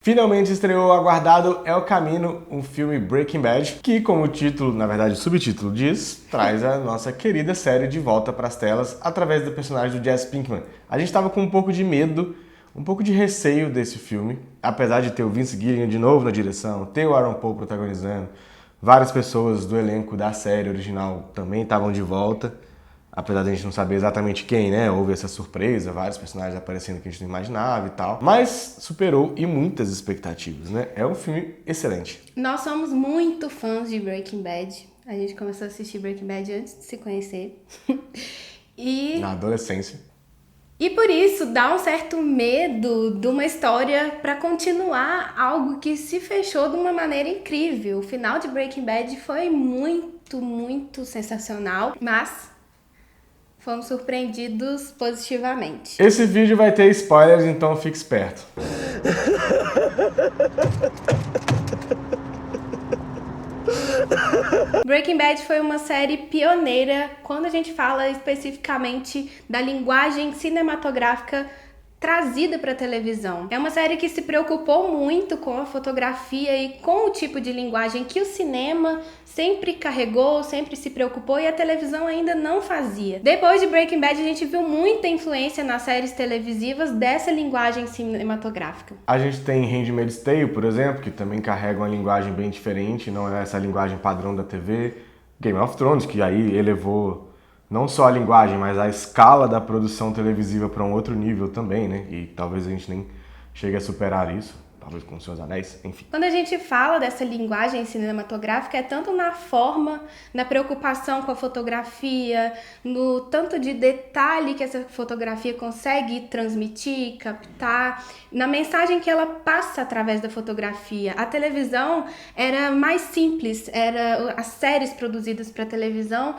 Finalmente estreou o aguardado El Camino, um filme Breaking Bad, que, como o título, na verdade o subtítulo diz, traz a nossa querida série de volta para as telas através do personagem do Jesse Pinkman. A gente estava com um pouco de medo, um pouco de receio desse filme, apesar de ter o Vince Gilligan de novo na direção, ter o Aaron Paul protagonizando, várias pessoas do elenco da série original também estavam de volta. Apesar de a gente não saber exatamente quem, né? Houve essa surpresa, vários personagens aparecendo que a gente não imaginava e tal. Mas superou e muitas expectativas, né? É um filme excelente. Nós somos muito fãs de Breaking Bad. A gente começou a assistir Breaking Bad antes de se conhecer. Na adolescência. E por isso dá um certo medo de uma história para continuar algo que se fechou de uma maneira incrível. O final de Breaking Bad foi muito sensacional, mas fomos surpreendidos positivamente. Esse vídeo vai ter spoilers, então fique esperto. Breaking Bad foi uma série pioneira quando a gente fala especificamente da linguagem cinematográfica trazida para a televisão. É uma série que se preocupou muito com a fotografia e com o tipo de linguagem que o cinema sempre carregou, sempre se preocupou e a televisão ainda não fazia. Depois de Breaking Bad, a gente viu muita influência nas séries televisivas dessa linguagem cinematográfica. A gente tem Handmaid's Tale, por exemplo, que também carrega uma linguagem bem diferente, não é essa linguagem padrão da TV. Game of Thrones, que aí elevou não só a linguagem, mas a escala da produção televisiva para um outro nível também, né? E talvez a gente nem chegue a superar isso, talvez com os Seus Anéis, enfim. Quando a gente fala dessa linguagem cinematográfica, é tanto na forma, na preocupação com a fotografia, no tanto de detalhe que essa fotografia consegue transmitir, captar, na mensagem que ela passa através da fotografia. A televisão era mais simples, as séries produzidas para televisão,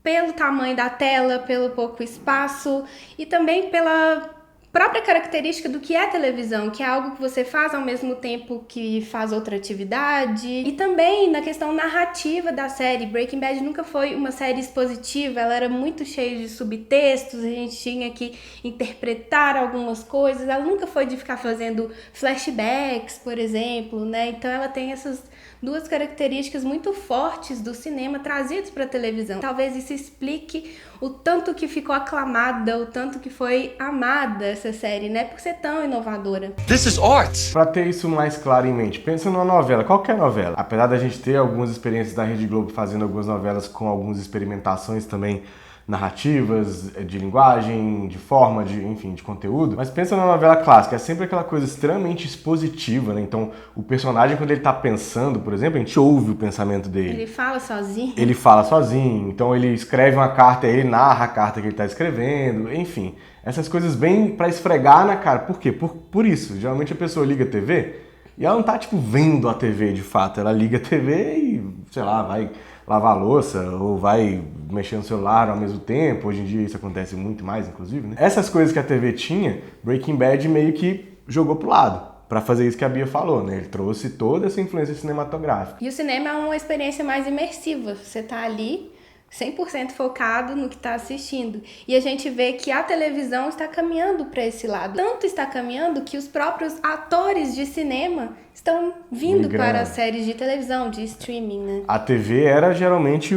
pelo tamanho da tela, pelo pouco espaço e também pela própria característica do que é televisão, que é algo que você faz ao mesmo tempo que faz outra atividade. E também na questão narrativa da série. Breaking Bad nunca foi uma série expositiva, ela era muito cheia de subtextos, a gente tinha que interpretar algumas coisas, ela nunca foi de ficar fazendo flashbacks, por exemplo, né? Então ela tem essas duas características muito fortes do cinema trazidos para a televisão. Talvez isso explique o tanto que ficou aclamada, o tanto que foi amada essa série, né? Por ser tão inovadora. This is art! Pra ter isso mais claro em mente, pensa numa novela, qualquer novela. Apesar da gente ter algumas experiências da Rede Globo fazendo algumas novelas com algumas experimentações também narrativas, de linguagem, de forma, enfim, de conteúdo. Mas pensa numa novela clássica, é sempre aquela coisa extremamente expositiva, né? Então, o personagem, quando ele tá pensando, por exemplo, a gente ouve o pensamento dele. Ele fala sozinho. Ele fala sozinho, então ele escreve uma carta, ele narra a carta que ele tá escrevendo, enfim. Essas coisas bem pra esfregar na cara. Por quê? Por isso. Geralmente a pessoa liga a TV e ela não tá, tipo, vendo a TV de fato. Ela liga a TV e, sei lá, vai lavar a louça ou vai mexer no celular ao mesmo tempo. Hoje em dia isso acontece muito mais, inclusive, né? Essas coisas que a TV tinha, Breaking Bad meio que jogou pro lado pra fazer isso que a Bia falou, né? Ele trouxe toda essa influência cinematográfica. E o cinema é uma experiência mais imersiva. Você tá ali 100% focado no que está assistindo. E a gente vê que a televisão está caminhando para esse lado. Tanto está caminhando que os próprios atores de cinema estão vindo para as séries de televisão, de streaming, né? A TV era geralmente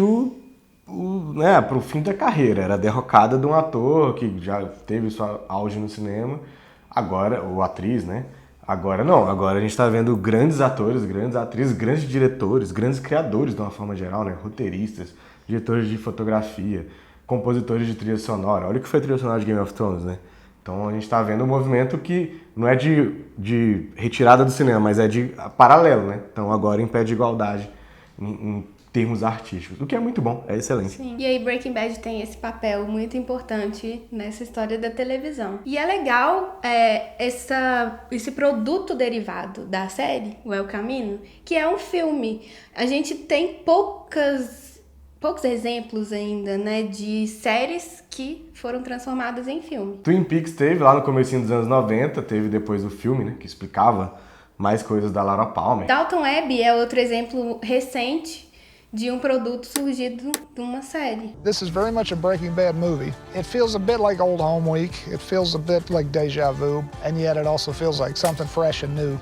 pro fim da carreira. Era a derrocada de um ator que já teve sua auge no cinema. Agora, ou atriz, né? Agora não. Agora a gente está vendo grandes atores, grandes atrizes, grandes diretores, grandes criadores de uma forma geral, né? Roteiristas, diretores de fotografia, compositores de trilha sonora. Olha o que foi a trilha sonora de Game of Thrones, né? Então a gente está vendo um movimento que não é de retirada do cinema, mas é de paralelo, né? Então agora em pé de igualdade em termos artísticos, o que é muito bom, é excelente. Sim. E aí Breaking Bad tem esse papel muito importante nessa história da televisão. E é legal esse produto derivado da série, o El Camino, que é um filme. A gente tem poucos exemplos ainda, né, de séries que foram transformadas em filme. Twin Peaks teve lá no comecinho dos anos 90, teve depois o filme, né, que explicava mais coisas da Laura Palmer. Downton Abbey é outro exemplo recente de um produto surgido de uma série. This is very much a Breaking Bad movie. It feels a bit like Old Home Week. It feels a bit like deja vu, and yet it also feels like something fresh and new.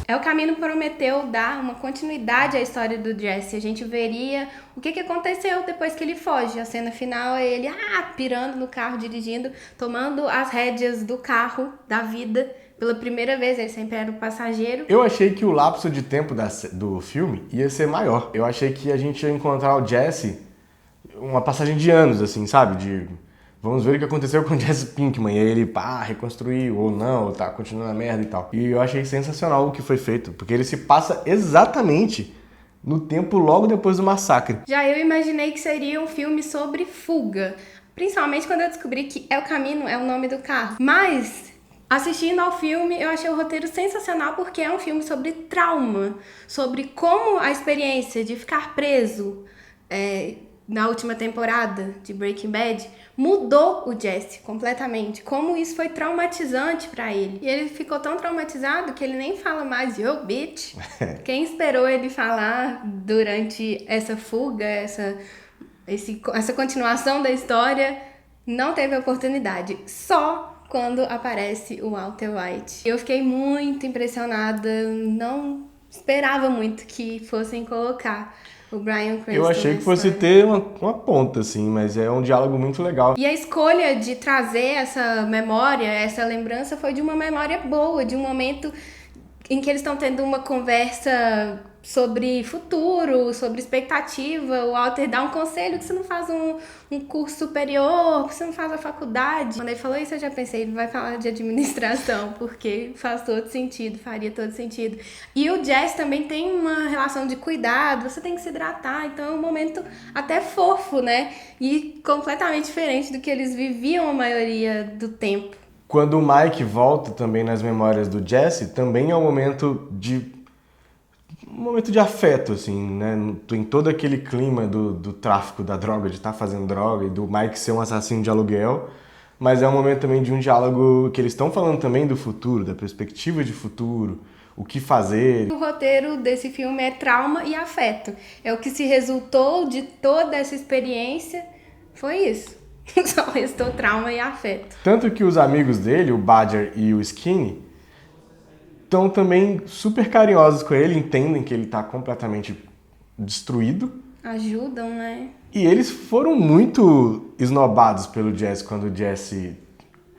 El Camino prometeu dar uma continuidade à história do Jesse. A gente veria o que aconteceu depois que ele foge. A cena final é ele pirando no carro, dirigindo, tomando as rédeas do carro, da vida. Pela primeira vez, ele sempre era o passageiro. Eu achei que o lapso de tempo do filme ia ser maior. Eu achei que a gente ia encontrar o Jesse uma passagem de anos, assim, sabe? Vamos ver o que aconteceu com o Jesse Pinkman. E aí ele, reconstruiu, ou não, ou tá continuando a merda e tal. E eu achei sensacional o que foi feito, porque ele se passa exatamente no tempo logo depois do massacre. Já eu imaginei que seria um filme sobre fuga. Principalmente quando eu descobri que El Camino é o nome do carro. Mas... assistindo ao filme, eu achei o roteiro sensacional porque é um filme sobre trauma, sobre como a experiência de ficar preso na última temporada de Breaking Bad mudou o Jesse completamente, como isso foi traumatizante pra ele. E ele ficou tão traumatizado que ele nem fala mais "yo, bitch". Quem esperou ele falar durante essa fuga, essa continuação da história, não teve oportunidade. Só quando aparece o Walter White. Eu fiquei muito impressionada, não esperava muito que fossem colocar o Bryan Cranston. Eu achei que fosse ter uma ponta, assim, mas é um diálogo muito legal. E a escolha de trazer essa memória, essa lembrança, foi de uma memória boa, de um momento em que eles estão tendo uma conversa sobre futuro, sobre expectativa. O Walter dá um conselho que você não faz um curso superior, que você não faz a faculdade. Quando ele falou isso, eu já pensei, ele vai falar de administração, porque faz todo sentido, faria todo sentido. E o Jesse também tem uma relação de cuidado, você tem que se hidratar, então é um momento até fofo, né? E completamente diferente do que eles viviam a maioria do tempo. Quando o Mike volta também nas memórias do Jesse, também é um momento de afeto, assim, né? Tem todo aquele clima do tráfico da droga, de estar fazendo droga, e do Mike ser um assassino de aluguel, mas é um momento também de um diálogo que eles estão falando também do futuro, da perspectiva de futuro, o que fazer. O roteiro desse filme é trauma e afeto. É o que se resultou de toda essa experiência, foi isso. Só restou trauma e afeto. Tanto que os amigos dele, o Badger e o Skinny, estão também super carinhosos com ele, entendem que ele tá completamente destruído. Ajudam, né? E eles foram muito esnobados pelo Jesse quando o Jesse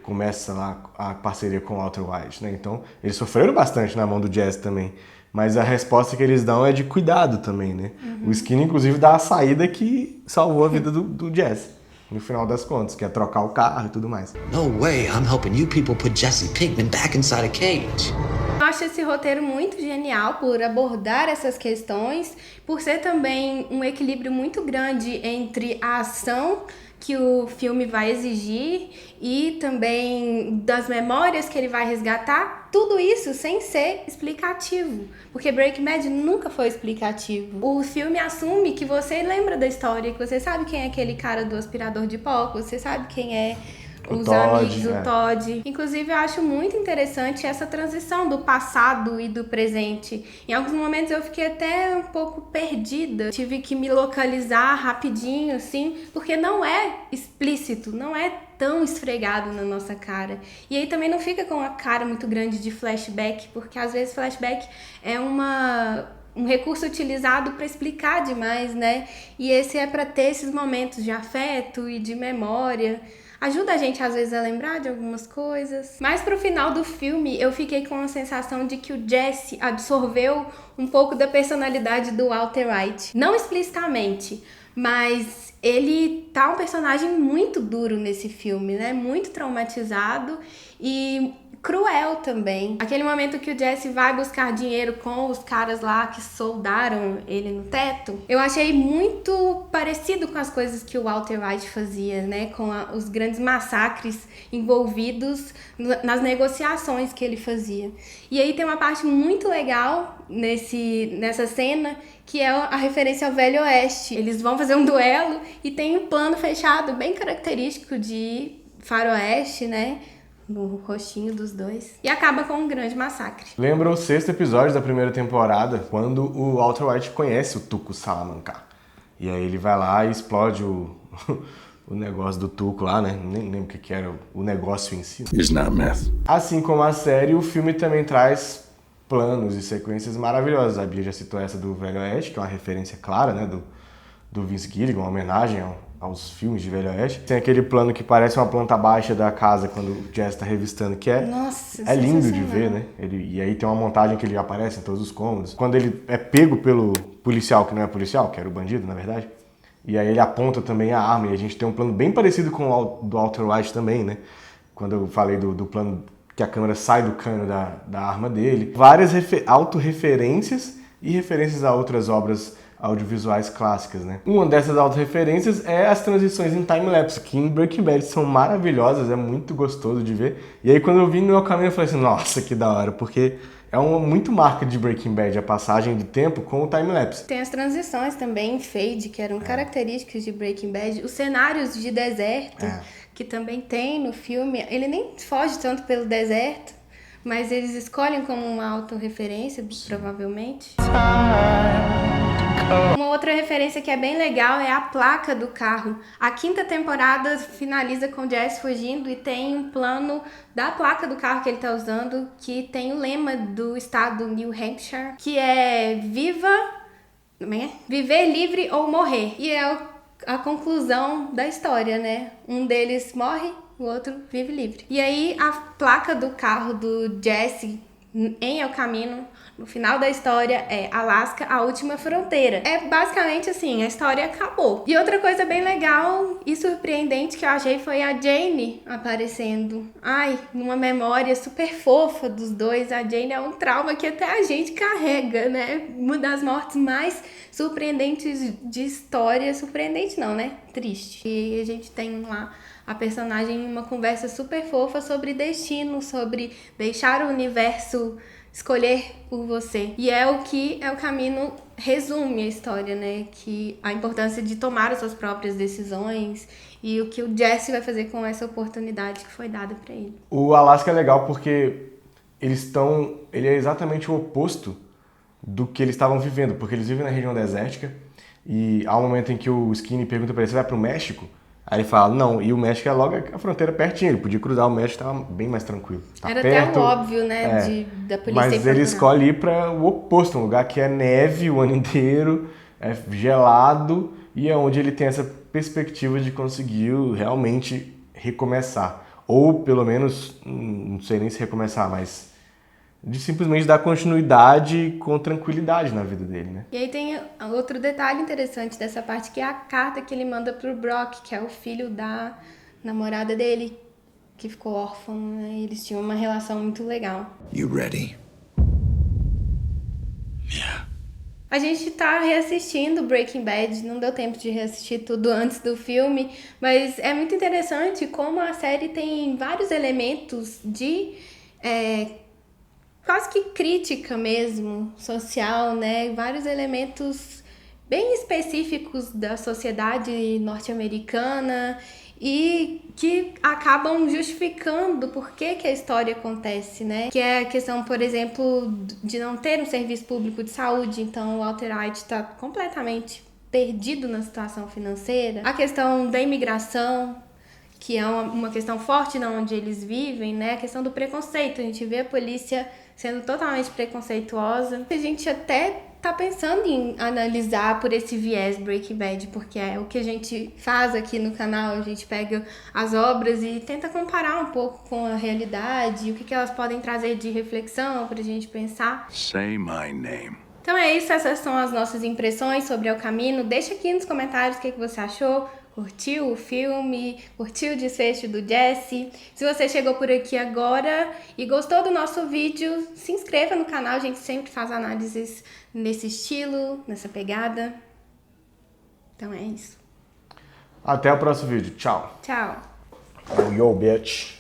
começa lá a parceria com o Walter White, né? Então, eles sofreram bastante na mão do Jesse também. Mas a resposta que eles dão é de cuidado também, né? O Skinny, inclusive, dá a saída que salvou a vida do Jesse. No final das contas, que é trocar o carro e tudo mais. No way I'm helping you people put Jesse Pinkman back inside a cage. Eu acho esse roteiro muito genial por abordar essas questões, por ser também um equilíbrio muito grande entre a ação que o filme vai exigir e também das memórias que ele vai resgatar, tudo isso sem ser explicativo, porque Breaking Bad nunca foi explicativo. O filme assume que você lembra da história, que você sabe quem é aquele cara do aspirador de pó, que você sabe quem é os amigos, o Todd. Inclusive, eu acho muito interessante essa transição do passado e do presente. Em alguns momentos eu fiquei até um pouco perdida. Tive que me localizar rapidinho, assim, porque não é explícito, não é tão esfregado na nossa cara. E aí também não fica com a cara muito grande de flashback, porque às vezes flashback é um recurso utilizado para explicar demais, né? E esse é para ter esses momentos de afeto e de memória. Ajuda a gente, às vezes, a lembrar de algumas coisas. Mas pro final do filme, eu fiquei com a sensação de que o Jesse absorveu um pouco da personalidade do Walter White. Não explicitamente, mas ele tá um personagem muito duro nesse filme, né? Muito traumatizado e cruel também. Aquele momento que o Jesse vai buscar dinheiro com os caras lá que soldaram ele no teto, eu achei muito parecido com as coisas que o Walter White fazia, né? Com os grandes massacres envolvidos nas negociações que ele fazia. E aí tem uma parte muito legal nessa cena, que é a referência ao Velho Oeste. Eles vão fazer um duelo e tem um plano fechado bem característico de faroeste, né? No rostinho dos dois. E acaba com um grande massacre. Lembra o 6º episódio da primeira temporada, quando o Walter White conhece o Tuco Salamanca. E aí ele vai lá e explode o negócio do Tuco lá, né? Nem lembro o que era o negócio em si. It's not meth. Assim como a série, o filme também traz planos e sequências maravilhosas. A Bia já citou essa do Velho Oeste, que é uma referência clara, né, do Vince Gilligan, uma homenagem aos filmes de Velho Oeste. Tem aquele plano que parece uma planta baixa da casa quando o Jesse está revistando, que Nossa, é lindo de ver, né? E aí tem uma montagem que ele aparece em todos os cômodos. Quando ele é pego pelo policial, que não é policial, que era o bandido, na verdade, e aí ele aponta também a arma, e a gente tem um plano bem parecido com o do Walter White também, né? Quando eu falei do plano que a câmera sai do cano da arma dele. Várias autorreferências e referências a outras obras audiovisuais clássicas, né? Uma dessas autorreferências é as transições em time-lapse, que em Breaking Bad são maravilhosas, é muito gostoso de ver. E aí quando eu vi no meu caminho eu falei assim, nossa, que da hora, porque é uma muito marca de Breaking Bad, a passagem de tempo com o time-lapse. Tem as transições também em fade, que eram características de Breaking Bad. Os cenários de deserto, que também tem no filme. Ele nem foge tanto pelo deserto, mas eles escolhem como uma autorreferência, provavelmente. Uma outra referência que é bem legal é a placa do carro. A 5ª temporada finaliza com o Jesse fugindo e tem um plano da placa do carro que ele tá usando, que tem o lema do estado New Hampshire, que é viver livre ou morrer. E é a conclusão da história, né? Um deles morre, o outro vive livre. E aí a placa do carro do Jesse em El Camino, no final da história, é Alaska, a última fronteira. É basicamente assim, a história acabou. E outra coisa bem legal e surpreendente que eu achei foi a Jane aparecendo. Ai, numa memória super fofa dos dois. A Jane é um trauma que até a gente carrega, né? Uma das mortes mais surpreendentes de história. Surpreendente não, né? Triste. E a gente tem lá a personagem em uma conversa super fofa sobre destino, sobre deixar o universo escolher por você. E é o que El Camino resume a história, né? Que a importância de tomar as suas próprias decisões e o que o Jesse vai fazer com essa oportunidade que foi dada para ele. O Alaska é legal porque ele é exatamente o oposto do que eles estavam vivendo, porque eles vivem na região desértica e há um momento em que o Skinny pergunta para ele, você vai pro México? Aí ele fala, não, e o México é logo a fronteira pertinho, ele podia cruzar o México, estava bem mais tranquilo. Tá era perto, até o óbvio, né, da polícia. Mas ele escolhe ir para o oposto, um lugar que é neve o ano inteiro, é gelado, e é onde ele tem essa perspectiva de conseguir realmente recomeçar. Ou pelo menos, não sei nem se recomeçar, mas de simplesmente dar continuidade com tranquilidade na vida dele, né? E aí tem outro detalhe interessante dessa parte, que é a carta que ele manda pro Brock, que é o filho da namorada dele, que ficou órfão, né? E eles tinham uma relação muito legal. You ready? Yeah. A gente tá reassistindo Breaking Bad, não deu tempo de reassistir tudo antes do filme, mas é muito interessante como a série tem vários elementos de quase que crítica mesmo, social, né? Vários elementos bem específicos da sociedade norte-americana e que acabam justificando por que a história acontece, né? Que é a questão, por exemplo, de não ter um serviço público de saúde, então o Walter White está completamente perdido na situação financeira. A questão da imigração, que é uma questão forte na onde eles vivem, né? A questão do preconceito, a gente vê a polícia sendo totalmente preconceituosa. A gente até tá pensando em analisar por esse viés Breaking Bad, porque é o que a gente faz aqui no canal, a gente pega as obras e tenta comparar um pouco com a realidade, o que elas podem trazer de reflexão pra gente pensar. Say my name. Então é isso, essas são as nossas impressões sobre El Camino. Deixa aqui nos comentários o que você achou. Curtiu o filme? Curtiu o desfecho do Jesse? Se você chegou por aqui agora e gostou do nosso vídeo, se inscreva no canal. A gente sempre faz análises nesse estilo, nessa pegada. Então é isso. Até o próximo vídeo. Tchau. Tchau. Yo, bitch.